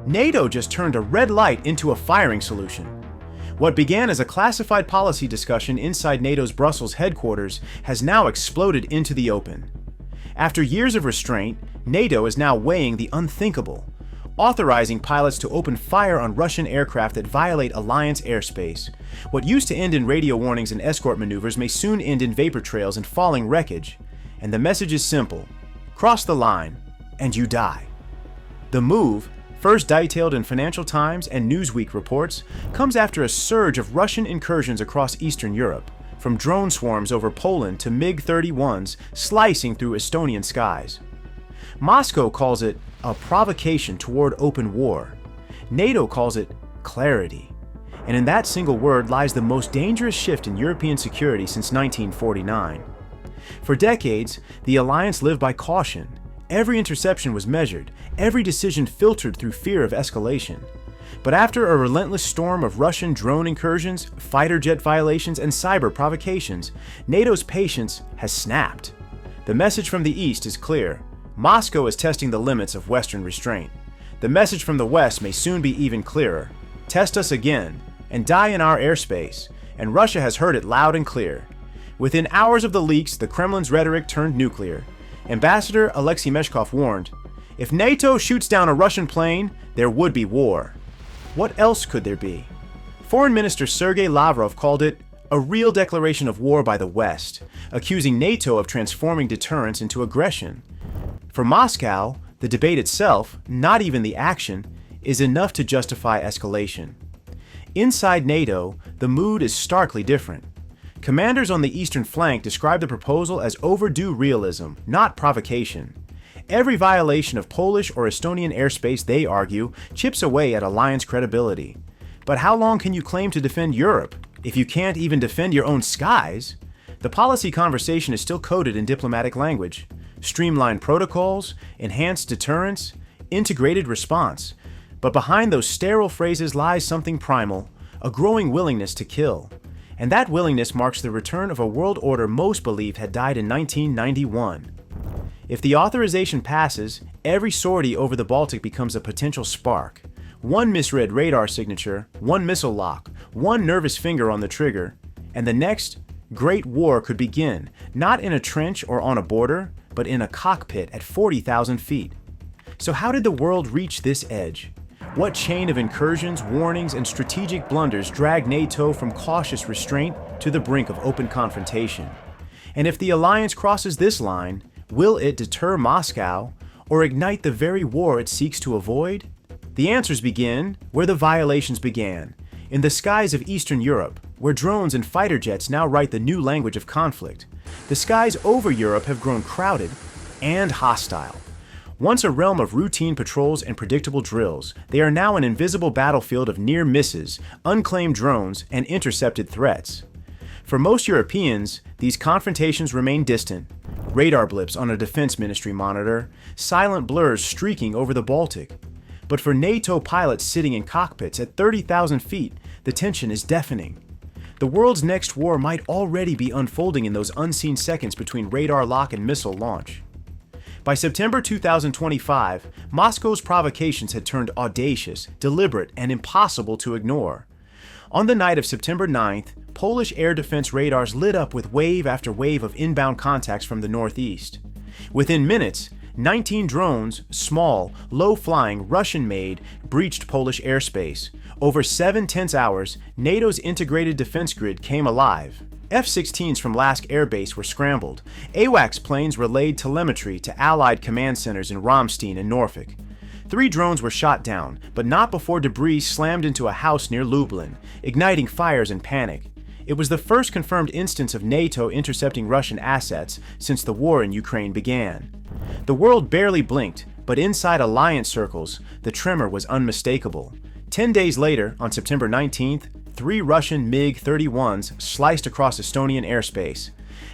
NATO just turned a red light into a firing solution. What began as a classified policy discussion inside NATO's Brussels headquarters has now exploded into the open. After years of restraint, NATO is now weighing the unthinkable, authorizing pilots to open fire on Russian aircraft that violate alliance airspace. What used to end in radio warnings and escort maneuvers may soon end in vapor trails and falling wreckage. And the message is simple: cross the line, and you die. The move, first detailed in Financial Times and Newsweek reports, comes after a surge of Russian incursions across Eastern Europe, from drone swarms over Poland to MiG-31s slicing through Estonian skies. Moscow calls it a provocation toward open war. NATO calls it clarity. And in that single word lies the most dangerous shift in European security since 1949. For decades, the alliance lived by caution. Every interception was measured, every decision filtered through fear of escalation. But after a relentless storm of Russian drone incursions, fighter jet violations, and cyber provocations, NATO's patience has snapped. The message from the East is clear: Moscow is testing the limits of Western restraint. The message from the West may soon be even clearer: test us again, and die in our airspace, and Russia has heard it loud and clear. Within hours of the leaks, the Kremlin's rhetoric turned nuclear. Ambassador Alexei Meshkov warned, if NATO shoots down a Russian plane, there would be war. What else could there be? Foreign Minister Sergei Lavrov called it a real declaration of war by the West, accusing NATO of transforming deterrence into aggression. For Moscow, the debate itself, not even the action, is enough to justify escalation. Inside NATO, the mood is starkly different. Commanders on the eastern flank describe the proposal as overdue realism, not provocation. Every violation of Polish or Estonian airspace, they argue, chips away at alliance credibility. But how long can you claim to defend Europe if you can't even defend your own skies? The policy conversation is still coded in diplomatic language. Streamlined protocols, enhanced deterrence, integrated response. But behind those sterile phrases lies something primal, a growing willingness to kill. And that willingness marks the return of a world order most believed had died in 1991. If the authorization passes, every sortie over the Baltic becomes a potential spark. One misread radar signature, one missile lock, one nervous finger on the trigger, and the next great war could begin, not in a trench or on a border, but in a cockpit at 40,000 feet. So how did the world reach this edge? What chain of incursions, warnings, and strategic blunders dragged NATO from cautious restraint to the brink of open confrontation? And if the alliance crosses this line, will it deter Moscow or ignite the very war it seeks to avoid? The answers begin where the violations began, in the skies of Eastern Europe, where drones and fighter jets now write the new language of conflict. The skies over Europe have grown crowded and hostile. Once a realm of routine patrols and predictable drills, they are now an invisible battlefield of near misses, unclaimed drones, and intercepted threats. For most Europeans, these confrontations remain distant. Radar blips on a defense ministry monitor, silent blurs streaking over the Baltic. But for NATO pilots sitting in cockpits at 30,000 feet, the tension is deafening. The world's next war might already be unfolding in those unseen seconds between radar lock and missile launch. By September 2025, Moscow's provocations had turned audacious, deliberate, and impossible to ignore. On the night of September 9th, Polish air defense radars lit up with wave after wave of inbound contacts from the northeast. Within minutes, 19 drones, small, low-flying, Russian-made, breached Polish airspace. Over 7 tense hours, NATO's integrated defense grid came alive. F-16s from Lask Air Base were scrambled. AWACS planes relayed telemetry to Allied command centers in Ramstein and Norfolk. 3 drones were shot down, but not before debris slammed into a house near Lublin, igniting fires and panic. It was the first confirmed instance of NATO intercepting Russian assets since the war in Ukraine began. The world barely blinked, but inside alliance circles, the tremor was unmistakable. 10 days later, on September 19th, 3 Russian MiG-31s sliced across Estonian airspace,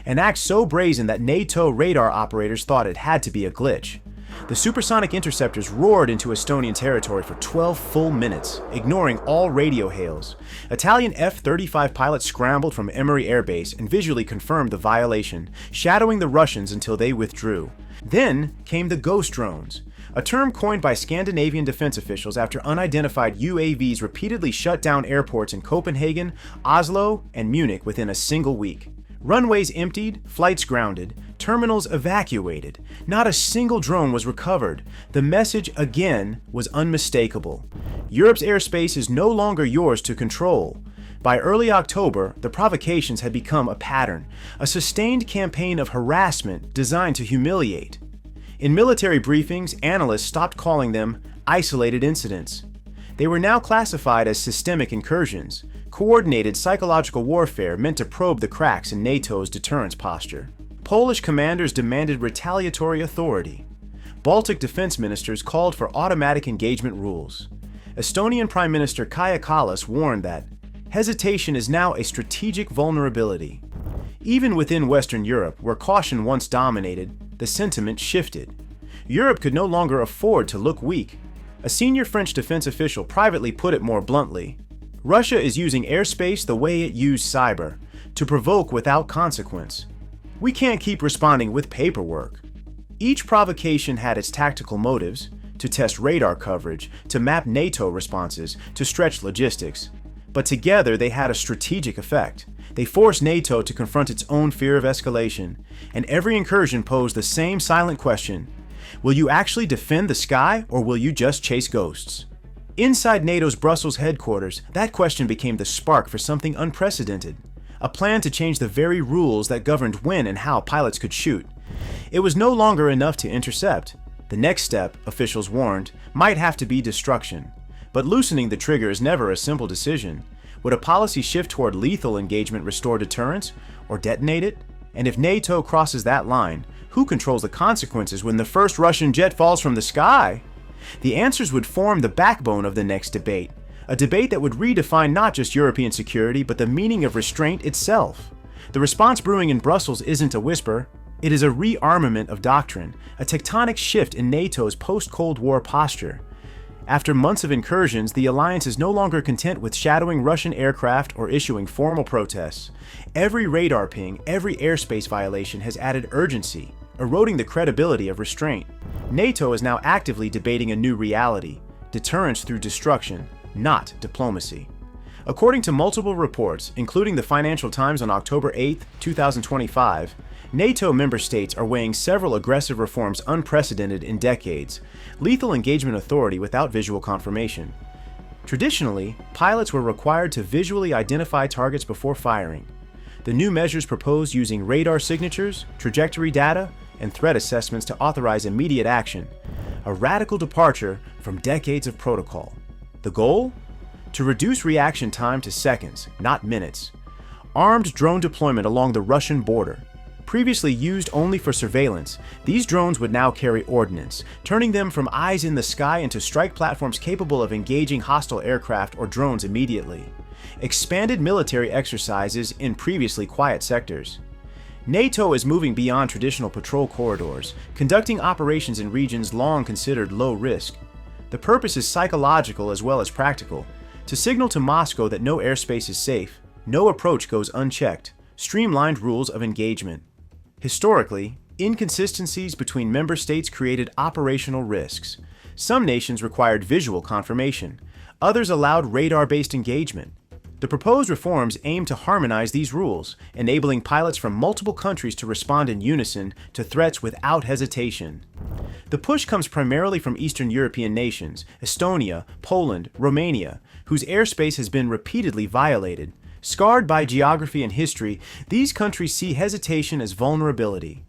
an act so brazen that NATO radar operators thought it had to be a glitch. The supersonic interceptors roared into Estonian territory for 12 full minutes, ignoring all radio hails. Italian F-35 pilots scrambled from Emery Air Base and visually confirmed the violation, shadowing the Russians until they withdrew. Then came the ghost drones. a term coined by Scandinavian defense officials after unidentified UAVs repeatedly shut down airports in Copenhagen, Oslo, and Munich within a single week. Runways emptied, flights grounded, terminals evacuated. Not a single drone was recovered. The message, again, was unmistakable. Europe's airspace is no longer yours to control. By early October, the provocations had become a pattern, a sustained campaign of harassment designed to humiliate. In military briefings, analysts stopped calling them isolated incidents. They were now classified as systemic incursions, coordinated psychological warfare meant to probe the cracks in NATO's deterrence posture. Polish commanders demanded retaliatory authority. Baltic defense ministers called for automatic engagement rules. Estonian Prime Minister Kaja Kallas warned that hesitation is now a strategic vulnerability. Even within Western Europe, where caution once dominated, the sentiment shifted. Europe could no longer afford to look weak. A senior French defense official privately put it more bluntly: Russia is using airspace the way it used cyber, to provoke without consequence. We can't keep responding with paperwork. Each provocation had its tactical motives: to test radar coverage, to map NATO responses, to stretch logistics. But together they had a strategic effect. They forced NATO to confront its own fear of escalation, and every incursion posed the same silent question: will you actually defend the sky, or will you just chase ghosts? Inside NATO's Brussels headquarters, that question became the spark for something unprecedented: a plan to change the very rules that governed when and how pilots could shoot. It was no longer enough to intercept. The next step, officials warned, might have to be destruction. But loosening the trigger is never a simple decision. Would a policy shift toward lethal engagement restore deterrence, or detonate it? And if NATO crosses that line, who controls the consequences when the first Russian jet falls from the sky? The answers would form the backbone of the next debate, a debate that would redefine not just European security, but the meaning of restraint itself. The response brewing in Brussels isn't a whisper. It is a rearmament of doctrine, a tectonic shift in NATO's post-Cold War posture. After months of incursions, the alliance is no longer content with shadowing Russian aircraft or issuing formal protests. Every radar ping, every airspace violation has added urgency, eroding the credibility of restraint. NATO is now actively debating a new reality: deterrence through destruction, not diplomacy. According to multiple reports, including the Financial Times on October 8, 2025, NATO member states are weighing several aggressive reforms unprecedented in decades: lethal engagement authority without visual confirmation. Traditionally, pilots were required to visually identify targets before firing. The new measures propose using radar signatures, trajectory data, and threat assessments to authorize immediate action, a radical departure from decades of protocol. The goal? To reduce reaction time to seconds, not minutes. Armed drone deployment along the Russian border. Previously used only for surveillance, these drones would now carry ordnance, turning them from eyes in the sky into strike platforms capable of engaging hostile aircraft or drones immediately. Expanded military exercises in previously quiet sectors. NATO is moving beyond traditional patrol corridors, conducting operations in regions long considered low risk. The purpose is psychological as well as practical: to signal to Moscow that no airspace is safe, no approach goes unchecked, streamlined rules of engagement. Historically, inconsistencies between member states created operational risks. Some nations required visual confirmation, others allowed radar-based engagement. The proposed reforms aim to harmonize these rules, enabling pilots from multiple countries to respond in unison to threats without hesitation. The push comes primarily from Eastern European nations, Estonia, Poland, Romania, whose airspace has been repeatedly violated. Scarred by geography and history, these countries see hesitation as vulnerability.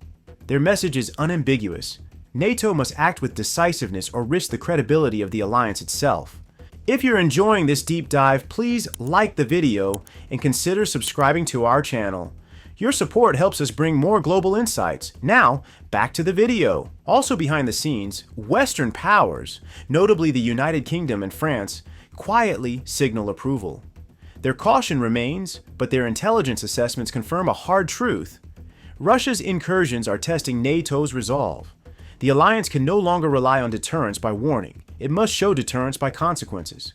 Their message is unambiguous: NATO must act with decisiveness or risk the credibility of the alliance itself. If you're enjoying this deep dive, please like the video and consider subscribing to our channel. Your support helps us bring more global insights. Now, back to the video. Also behind the scenes, Western powers, notably the United Kingdom and France, quietly signal approval. Their caution remains, but their intelligence assessments confirm a hard truth. Russia's incursions are testing NATO's resolve. The alliance can no longer rely on deterrence by warning. It must show deterrence by consequences.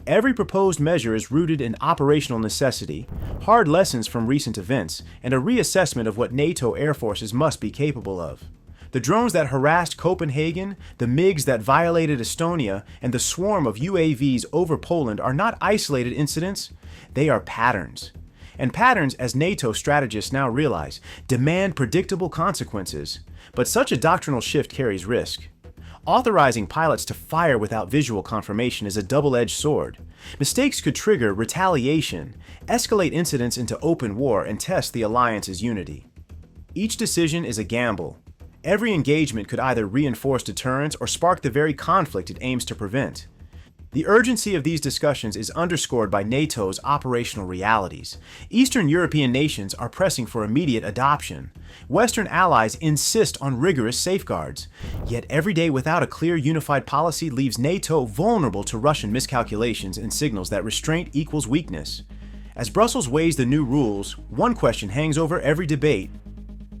Every proposed measure is rooted in operational necessity, hard lessons from recent events, and a reassessment of what NATO air forces must be capable of. The drones that harassed Copenhagen, the MiGs that violated Estonia, and the swarm of UAVs over Poland are not isolated incidents, they are patterns. And patterns, as NATO strategists now realize, demand predictable consequences. But such a doctrinal shift carries risk. Authorizing pilots to fire without visual confirmation is a double-edged sword. Mistakes could trigger retaliation, escalate incidents into open war, and test the alliance's unity. Each decision is a gamble. Every engagement could either reinforce deterrence or spark the very conflict it aims to prevent. The urgency of these discussions is underscored by NATO's operational realities. Eastern European nations are pressing for immediate adoption. Western allies insist on rigorous safeguards. Yet every day without a clear unified policy leaves NATO vulnerable to Russian miscalculations and signals that restraint equals weakness. As Brussels weighs the new rules, one question hangs over every debate.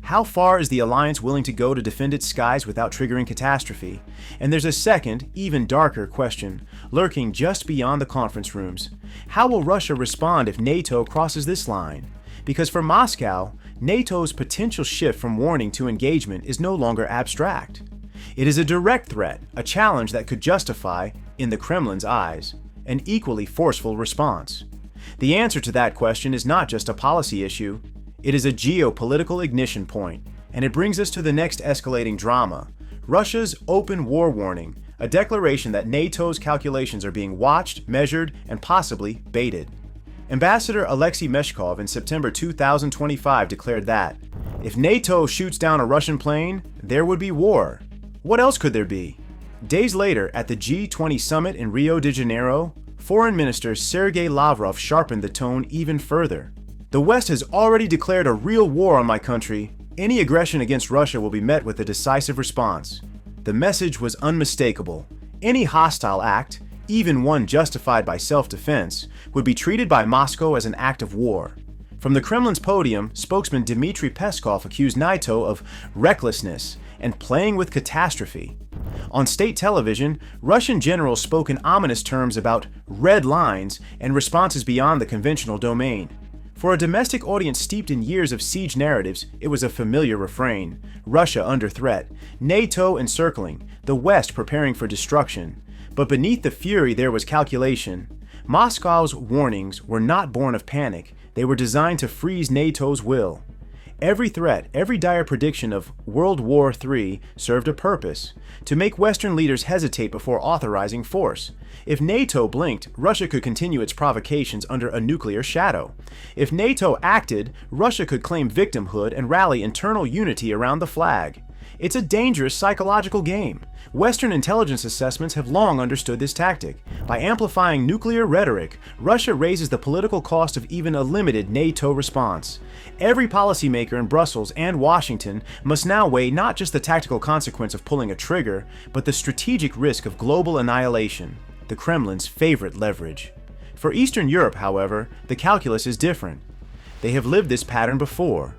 How far is the alliance willing to go to defend its skies without triggering catastrophe? And there's a second, even darker question, lurking just beyond the conference rooms. How will Russia respond if NATO crosses this line? Because for Moscow, NATO's potential shift from warning to engagement is no longer abstract. It is a direct threat, a challenge that could justify, in the Kremlin's eyes, an equally forceful response. The answer to that question is not just a policy issue. It is a geopolitical ignition point, and it brings us to the next escalating drama, Russia's open war warning, a declaration that NATO's calculations are being watched, measured, and possibly baited. Ambassador Alexei Meshkov in September 2025 declared that, if NATO shoots down a Russian plane, there would be war. What else could there be? Days later, at the G20 summit in Rio de Janeiro, Foreign Minister Sergei Lavrov sharpened the tone even further. The West has already declared a real war on my country. Any aggression against Russia will be met with a decisive response. The message was unmistakable. Any hostile act, even one justified by self-defense, would be treated by Moscow as an act of war. From the Kremlin's podium, spokesman Dmitry Peskov accused NATO of recklessness and playing with catastrophe. On state television, Russian generals spoke in ominous terms about red lines and responses beyond the conventional domain. For a domestic audience steeped in years of siege narratives, it was a familiar refrain. Russia under threat, NATO encircling, the West preparing for destruction. But beneath the fury there was calculation. Moscow's warnings were not born of panic, they were designed to freeze NATO's will. Every threat, every dire prediction of World War III served a purpose, to make Western leaders hesitate before authorizing force. If NATO blinked, Russia could continue its provocations under a nuclear shadow. If NATO acted, Russia could claim victimhood and rally internal unity around the flag. It's a dangerous psychological game. Western intelligence assessments have long understood this tactic. By amplifying nuclear rhetoric, Russia raises the political cost of even a limited NATO response. Every policymaker in Brussels and Washington must now weigh not just the tactical consequence of pulling a trigger, but the strategic risk of global annihilation, the Kremlin's favorite leverage. For Eastern Europe, however, the calculus is different. They have lived this pattern before.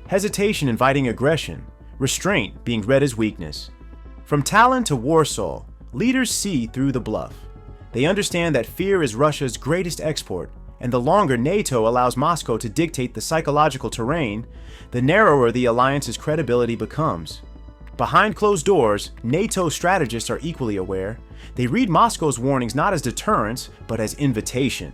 Hesitation inviting aggression, restraint being read as weakness. From Tallinn to Warsaw, leaders see through the bluff. They understand that fear is Russia's greatest export, and the longer NATO allows Moscow to dictate the psychological terrain, the narrower the alliance's credibility becomes. Behind closed doors, NATO strategists are equally aware. They read Moscow's warnings not as deterrence, but as invitation,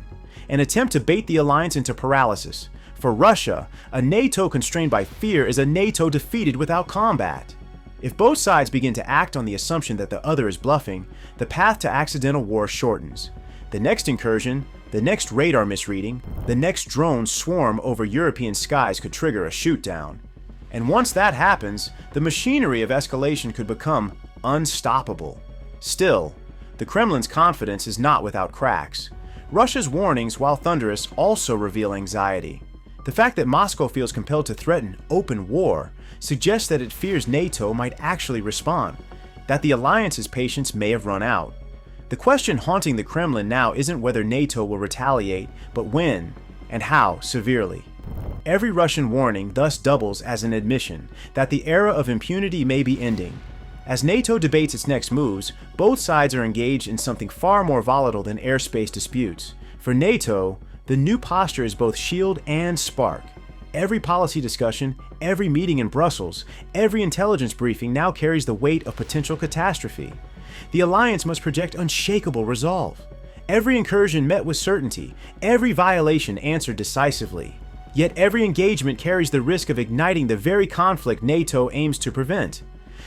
an attempt to bait the alliance into paralysis. For Russia, a NATO constrained by fear is a NATO defeated without combat. If both sides begin to act on the assumption that the other is bluffing, the path to accidental war shortens. The next incursion, the next radar misreading, the next drone swarm over European skies could trigger a shoot-down. And once that happens, the machinery of escalation could become unstoppable. Still, the Kremlin's confidence is not without cracks. Russia's warnings, while thunderous, also reveal anxiety. The fact that Moscow feels compelled to threaten open war suggests that it fears NATO might actually respond, that the alliance's patience may have run out. The question haunting the Kremlin now isn't whether NATO will retaliate, but when and how severely. Every Russian warning thus doubles as an admission that the era of impunity may be ending. As NATO debates its next moves, both sides are engaged in something far more volatile than airspace disputes. For NATO, the new posture is both shield and spark. Every policy discussion, every meeting in Brussels, every intelligence briefing now carries the weight of potential catastrophe. The alliance must project unshakable resolve. Every incursion met with certainty, every violation answered decisively. Yet every engagement carries the risk of igniting the very conflict NATO aims to prevent.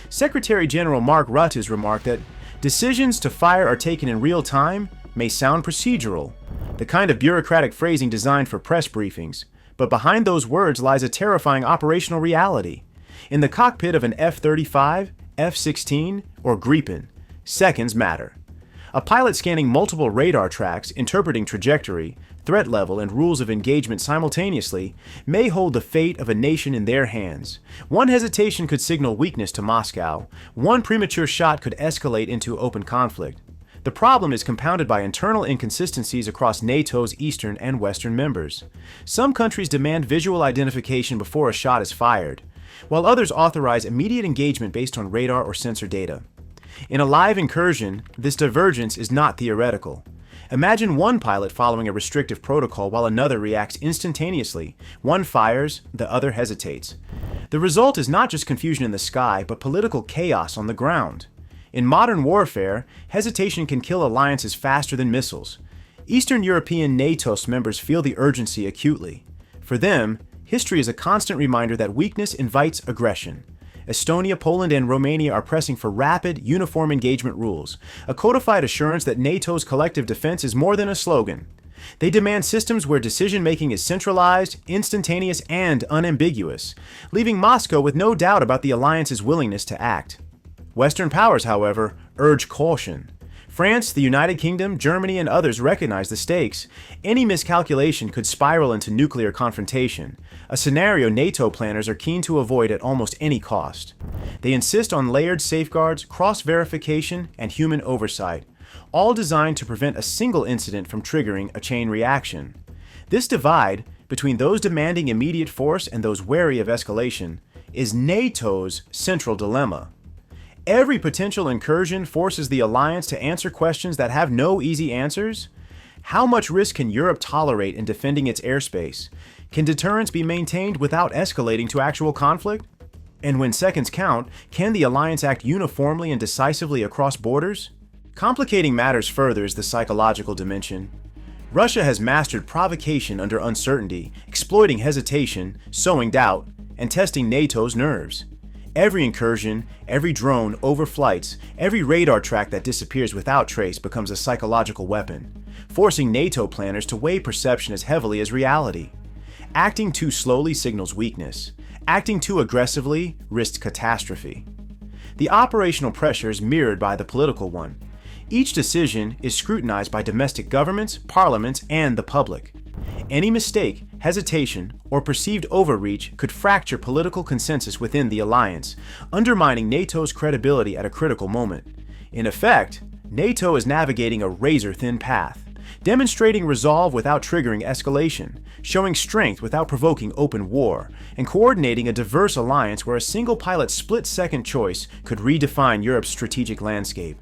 Secretary General Mark Rutte's remarked that decisions to fire are taken in real time may sound procedural, the kind of bureaucratic phrasing designed for press briefings, but behind those words lies a terrifying operational reality. In the cockpit of an F-35, F-16, or Gripen, seconds matter. A pilot scanning multiple radar tracks, interpreting trajectory, threat level, and rules of engagement simultaneously may hold the fate of a nation in their hands. One hesitation could signal weakness to Moscow. One premature shot could escalate into open conflict. The problem is compounded by internal inconsistencies across NATO's eastern and western members. Some countries demand visual identification before a shot is fired, while others authorize immediate engagement based on radar or sensor data. In a live incursion, this divergence is not theoretical. Imagine one pilot following a restrictive protocol while another reacts instantaneously. One fires, the other hesitates. The result is not just confusion in the sky, but political chaos on the ground. In modern warfare, hesitation can kill alliances faster than missiles. Eastern European NATO members feel the urgency acutely. For them, history is a constant reminder that weakness invites aggression. Estonia, Poland, and Romania are pressing for rapid, uniform engagement rules, a codified assurance that NATO's collective defense is more than a slogan. They demand systems where decision-making is centralized, instantaneous, and unambiguous, leaving Moscow with no doubt about the alliance's willingness to act. Western powers, however, urge caution. France, the United Kingdom, Germany, and others recognize the stakes. Any miscalculation could spiral into nuclear confrontation, a scenario NATO planners are keen to avoid at almost any cost. They insist on layered safeguards, cross-verification, and human oversight, all designed to prevent a single incident from triggering a chain reaction. This divide, between those demanding immediate force and those wary of escalation, is NATO's central dilemma. Every potential incursion forces the alliance to answer questions that have no easy answers. How much risk can Europe tolerate in defending its airspace? Can deterrence be maintained without escalating to actual conflict? And when seconds count, can the alliance act uniformly and decisively across borders? Complicating matters further is the psychological dimension. Russia has mastered provocation under uncertainty, exploiting hesitation, sowing doubt, and testing NATO's nerves. Every incursion, every drone overflights, every radar track that disappears without trace becomes a psychological weapon, forcing NATO planners to weigh perception as heavily as reality. Acting too slowly signals weakness. Acting too aggressively risks catastrophe. The operational pressure is mirrored by the political one. Each decision is scrutinized by domestic governments, parliaments, and the public. Any mistake, hesitation, or perceived overreach could fracture political consensus within the alliance, undermining NATO's credibility at a critical moment. In effect, NATO is navigating a razor-thin path, demonstrating resolve without triggering escalation, showing strength without provoking open war, and coordinating a diverse alliance where a single pilot's split-second choice could redefine Europe's strategic landscape.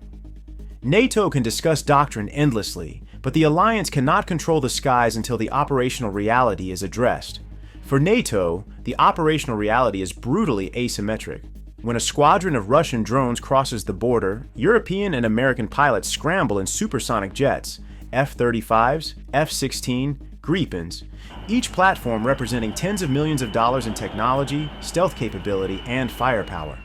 NATO can discuss doctrine endlessly, but the alliance cannot control the skies until the operational reality is addressed. For NATO, the operational reality is brutally asymmetric. When a squadron of Russian drones crosses the border, European and American pilots scramble in supersonic jets, F-35s, F-16, Gripens, each platform representing tens of millions of dollars in technology, stealth capability, and firepower.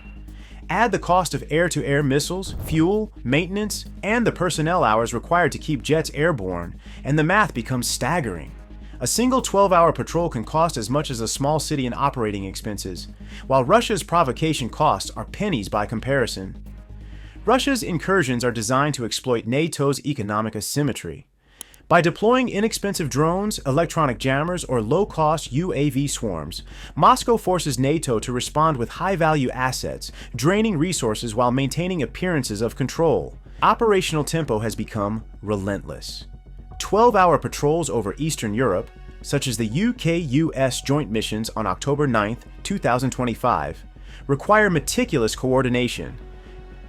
Add the cost of air-to-air missiles, fuel, maintenance, and the personnel hours required to keep jets airborne, and the math becomes staggering. A single 12-hour patrol can cost as much as a small city in operating expenses, while Russia's provocation costs are pennies by comparison. Russia's incursions are designed to exploit NATO's economic asymmetry. By deploying inexpensive drones, electronic jammers, or low-cost UAV swarms, Moscow forces NATO to respond with high-value assets, draining resources while maintaining appearances of control. Operational tempo has become relentless. 12-hour patrols over Eastern Europe, such as the UK-US joint missions on October 9, 2025, require meticulous coordination.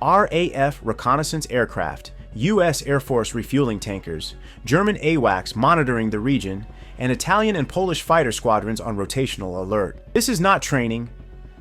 RAF reconnaissance aircraft, U.S. Air Force refueling tankers, German AWACS monitoring the region, and Italian and Polish fighter squadrons on rotational alert. This is not training.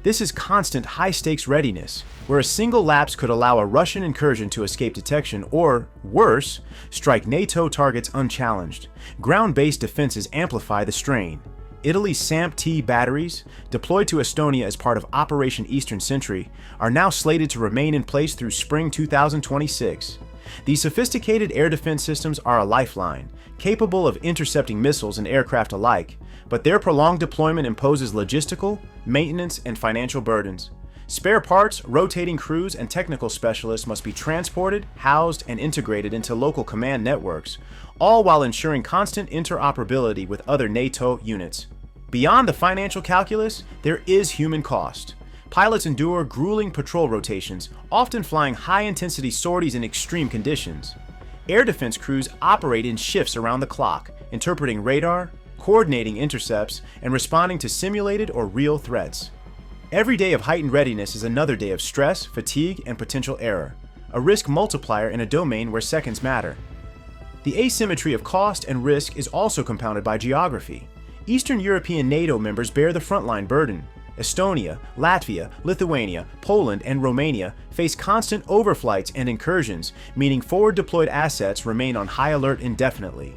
This is constant high-stakes readiness, where a single lapse could allow a Russian incursion to escape detection or, worse, strike NATO targets unchallenged. Ground-based defenses amplify the strain. Italy's SAMP-T batteries, deployed to Estonia as part of Operation Eastern Sentry, are now slated to remain in place through spring 2026. These sophisticated air defense systems are a lifeline, capable of intercepting missiles and aircraft alike, but their prolonged deployment imposes logistical, maintenance, and financial burdens. Spare parts, rotating crews, and technical specialists must be transported, housed, and integrated into local command networks, all while ensuring constant interoperability with other NATO units. Beyond the financial calculus, there is human cost. Pilots endure grueling patrol rotations, often flying high-intensity sorties in extreme conditions. Air defense crews operate in shifts around the clock, interpreting radar, coordinating intercepts, and responding to simulated or real threats. Every day of heightened readiness is another day of stress, fatigue, and potential error, a risk multiplier in a domain where seconds matter. The asymmetry of cost and risk is also compounded by geography. Eastern European NATO members bear the frontline burden. Estonia, Latvia, Lithuania, Poland, and Romania face constant overflights and incursions, meaning forward-deployed assets remain on high alert indefinitely.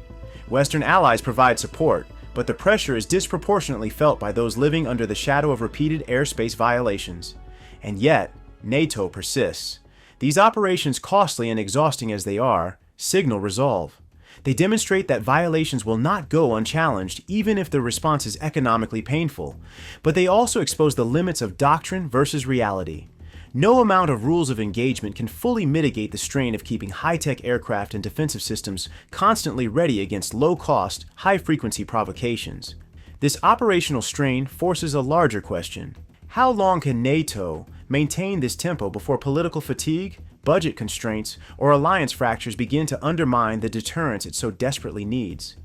Western allies provide support, but the pressure is disproportionately felt by those living under the shadow of repeated airspace violations. And yet, NATO persists. These operations, costly and exhausting as they are, signal resolve. They demonstrate that violations will not go unchallenged even if the response is economically painful, but they also expose the limits of doctrine versus reality. No amount of rules of engagement can fully mitigate the strain of keeping high-tech aircraft and defensive systems constantly ready against low-cost, high-frequency provocations. This operational strain forces a larger question. How long can NATO maintain this tempo before political fatigue, budget constraints, or alliance fractures begin to undermine the deterrence it so desperately needs?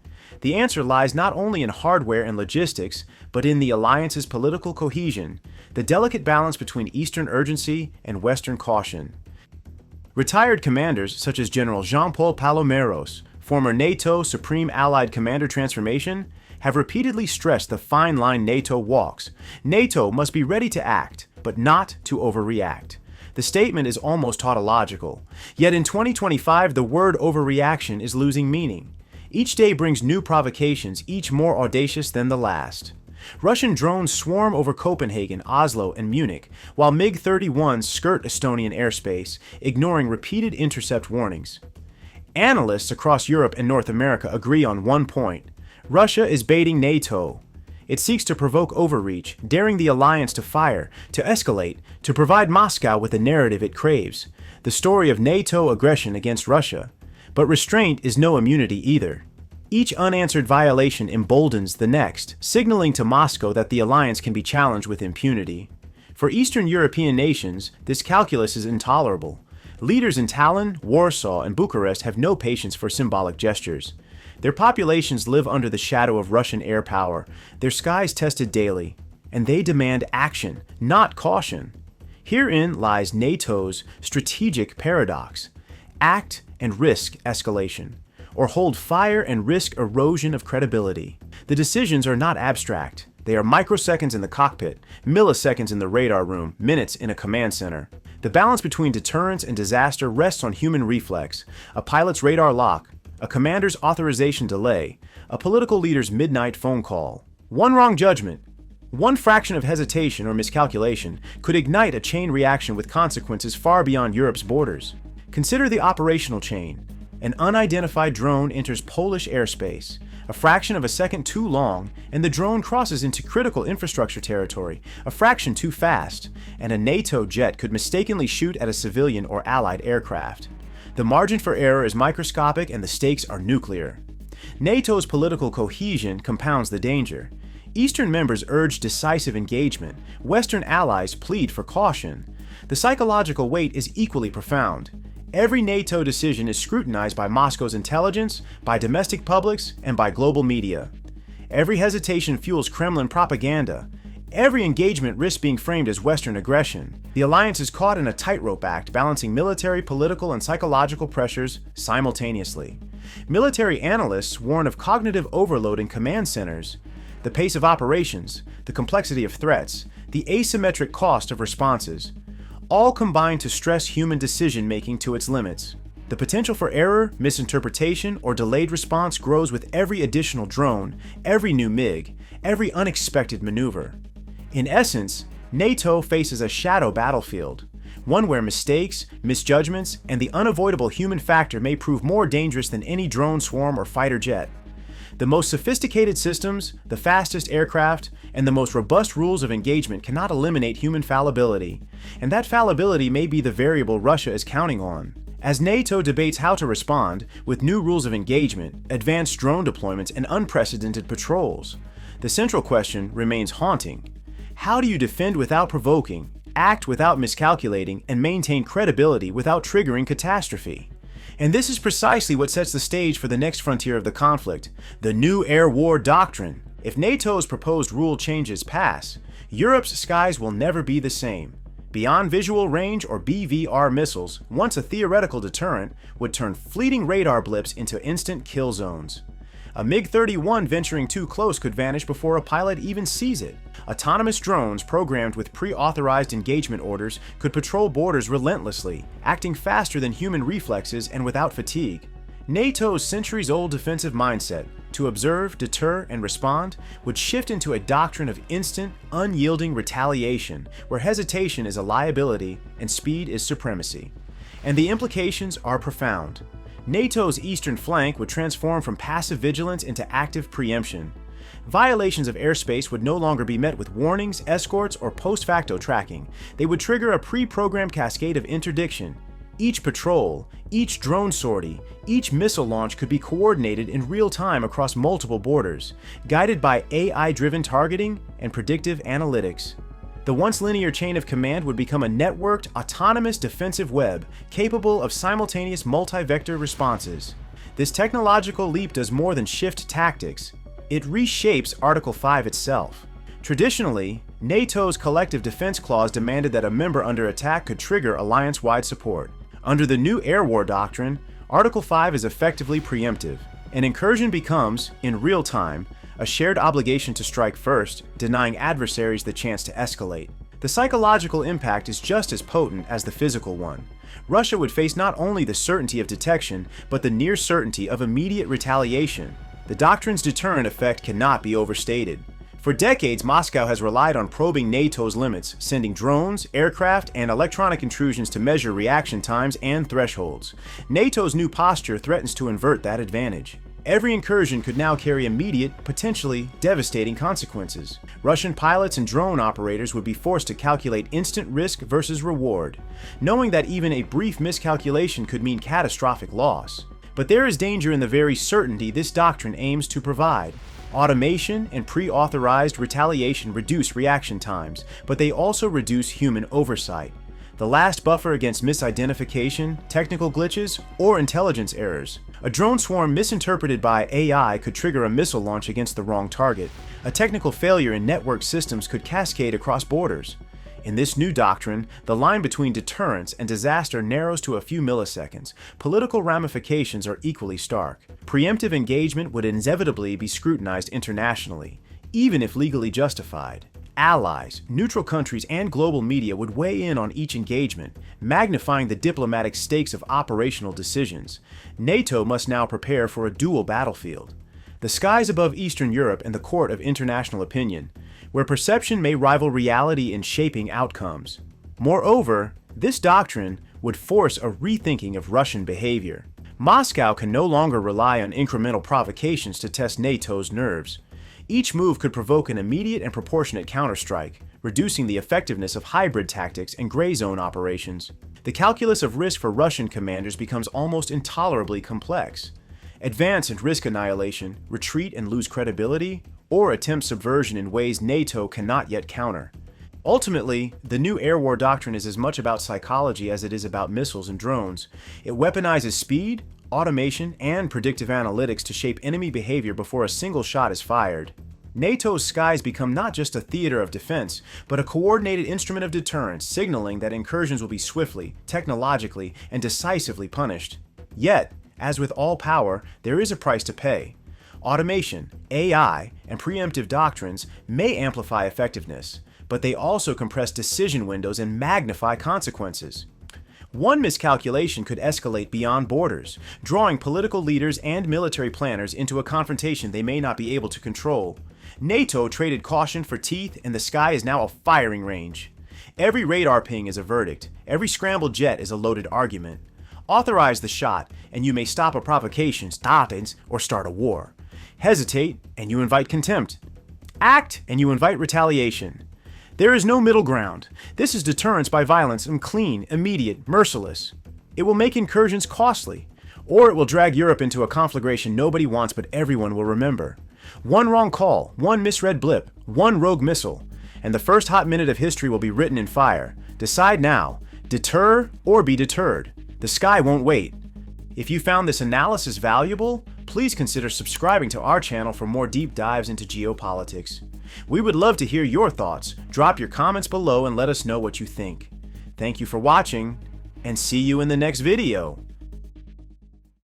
The answer lies not only in hardware and logistics, but in the alliance's political cohesion, the delicate balance between Eastern urgency and Western caution. Retired commanders such as General Jean-Paul Paloméros, former NATO Supreme Allied Commander Transformation, have repeatedly stressed the fine line NATO walks. NATO must be ready to act, but not to overreact. The statement is almost tautological, yet in 2025 the word overreaction is losing meaning. Each day brings new provocations, each more audacious than the last. Russian drones swarm over Copenhagen, Oslo, and Munich, while MiG-31s skirt Estonian airspace, ignoring repeated intercept warnings. Analysts across Europe and North America agree on one point. Russia is baiting NATO. It seeks to provoke overreach, daring the alliance to fire, to escalate, to provide Moscow with the narrative it craves, the story of NATO aggression against Russia. But restraint is no immunity either. Each unanswered violation emboldens the next, signaling to Moscow that the alliance can be challenged with impunity. For Eastern European nations, this calculus is intolerable. Leaders in Tallinn, Warsaw, and Bucharest have no patience for symbolic gestures. Their populations live under the shadow of Russian air power, their skies tested daily, and they demand action, not caution. Herein lies NATO's strategic paradox: act and risk escalation, or hold fire and risk erosion of credibility. The decisions are not abstract. They are microseconds in the cockpit, milliseconds in the radar room, minutes in a command center. The balance between deterrence and disaster rests on human reflex, a pilot's radar lock, a commander's authorization delay, a political leader's midnight phone call. One wrong judgment, one fraction of hesitation or miscalculation could ignite a chain reaction with consequences far beyond Europe's borders. Consider the operational chain. An unidentified drone enters Polish airspace, a fraction of a second too long, and the drone crosses into critical infrastructure territory, a fraction too fast, and a NATO jet could mistakenly shoot at a civilian or allied aircraft. The margin for error is microscopic and the stakes are nuclear. NATO's political cohesion compounds the danger. Eastern members urge decisive engagement. Western allies plead for caution. The psychological weight is equally profound. Every NATO decision is scrutinized by Moscow's intelligence, by domestic publics, and by global media. Every hesitation fuels Kremlin propaganda. Every engagement risks being framed as Western aggression. The alliance is caught in a tightrope act, balancing military, political, and psychological pressures simultaneously. Military analysts warn of cognitive overload in command centers, the pace of operations, the complexity of threats, the asymmetric cost of responses, all combine to stress human decision-making to its limits. The potential for error, misinterpretation, or delayed response grows with every additional drone, every new MiG, every unexpected maneuver. In essence, NATO faces a shadow battlefield, one where mistakes, misjudgments, and the unavoidable human factor may prove more dangerous than any drone swarm or fighter jet. The most sophisticated systems, the fastest aircraft, and the most robust rules of engagement cannot eliminate human fallibility, and that fallibility may be the variable Russia is counting on. As NATO debates how to respond, with new rules of engagement, advanced drone deployments, and unprecedented patrols, the central question remains haunting. How do you defend without provoking, act without miscalculating, and maintain credibility without triggering catastrophe? And this is precisely what sets the stage for the next frontier of the conflict, the new Air War Doctrine. If NATO's proposed rule changes pass, Europe's skies will never be the same. Beyond visual range or BVR missiles, once a theoretical deterrent, would turn fleeting radar blips into instant kill zones. A MiG-31 venturing too close could vanish before a pilot even sees it. Autonomous drones programmed with pre-authorized engagement orders could patrol borders relentlessly, acting faster than human reflexes and without fatigue. NATO's centuries-old defensive mindset, to observe, deter, and respond, would shift into a doctrine of instant, unyielding retaliation, where hesitation is a liability and speed is supremacy. And the implications are profound. NATO's eastern flank would transform from passive vigilance into active preemption. Violations of airspace would no longer be met with warnings, escorts, or post-facto tracking. They would trigger a pre-programmed cascade of interdiction. Each patrol, each drone sortie, each missile launch could be coordinated in real time across multiple borders, guided by AI-driven targeting and predictive analytics. The once linear chain of command would become a networked, autonomous defensive web capable of simultaneous multi-vector responses. This technological leap does more than shift tactics. It reshapes Article 5 itself. Traditionally, NATO's collective defense clause demanded that a member under attack could trigger alliance-wide support. Under the new Air War Doctrine, Article 5 is effectively preemptive. An incursion becomes, in real time, a shared obligation to strike first, denying adversaries the chance to escalate. The psychological impact is just as potent as the physical one. Russia would face not only the certainty of detection, but the near certainty of immediate retaliation. The doctrine's deterrent effect cannot be overstated. For decades, Moscow has relied on probing NATO's limits, sending drones, aircraft, and electronic intrusions to measure reaction times and thresholds. NATO's new posture threatens to invert that advantage. Every incursion could now carry immediate, potentially devastating consequences. Russian pilots and drone operators would be forced to calculate instant risk versus reward, knowing that even a brief miscalculation could mean catastrophic loss. But there is danger in the very certainty this doctrine aims to provide. Automation and pre-authorized retaliation reduce reaction times, but they also reduce human oversight. The last buffer against misidentification, technical glitches, or intelligence errors. A drone swarm misinterpreted by AI could trigger a missile launch against the wrong target. A technical failure in network systems could cascade across borders. In this new doctrine, the line between deterrence and disaster narrows to a few milliseconds. Political ramifications are equally stark. Preemptive engagement would inevitably be scrutinized internationally, even if legally justified. Allies, neutral countries, and global media would weigh in on each engagement, magnifying the diplomatic stakes of operational decisions. NATO must now prepare for a dual battlefield. The skies above Eastern Europe and the court of international opinion, where perception may rival reality in shaping outcomes. Moreover, this doctrine would force a rethinking of Russian behavior. Moscow can no longer rely on incremental provocations to test NATO's nerves. Each move could provoke an immediate and proportionate counterstrike, reducing the effectiveness of hybrid tactics and gray zone operations. The calculus of risk for Russian commanders becomes almost intolerably complex. Advance and risk annihilation, retreat and lose credibility, or attempt subversion in ways NATO cannot yet counter. Ultimately, the new Air War Doctrine is as much about psychology as it is about missiles and drones. It weaponizes speed, automation, and predictive analytics to shape enemy behavior before a single shot is fired. NATO's skies become not just a theater of defense, but a coordinated instrument of deterrence, signaling that incursions will be swiftly, technologically, and decisively punished. Yet, as with all power, there is a price to pay. Automation, AI, and preemptive doctrines may amplify effectiveness, but they also compress decision windows and magnify consequences. One miscalculation could escalate beyond borders, drawing political leaders and military planners into a confrontation they may not be able to control. NATO traded caution for teeth, and the sky is now a firing range. Every radar ping is a verdict. Every scrambled jet is a loaded argument. Authorize the shot, and you may stop a provocation, or start a war. Hesitate, and you invite contempt. Act, and you invite retaliation. There is no middle ground. This is deterrence by violence, and clean, immediate, merciless. It will make incursions costly, or it will drag Europe into a conflagration nobody wants but everyone will remember. One wrong call, one misread blip, one rogue missile, and the first hot minute of history will be written in fire. Decide now. Deter or be deterred. The sky won't wait. If you found this analysis valuable, please consider subscribing to our channel for more deep dives into geopolitics. We would love to hear your thoughts. Drop your comments below and let us know what you think. Thank you for watching, and see you in the next video.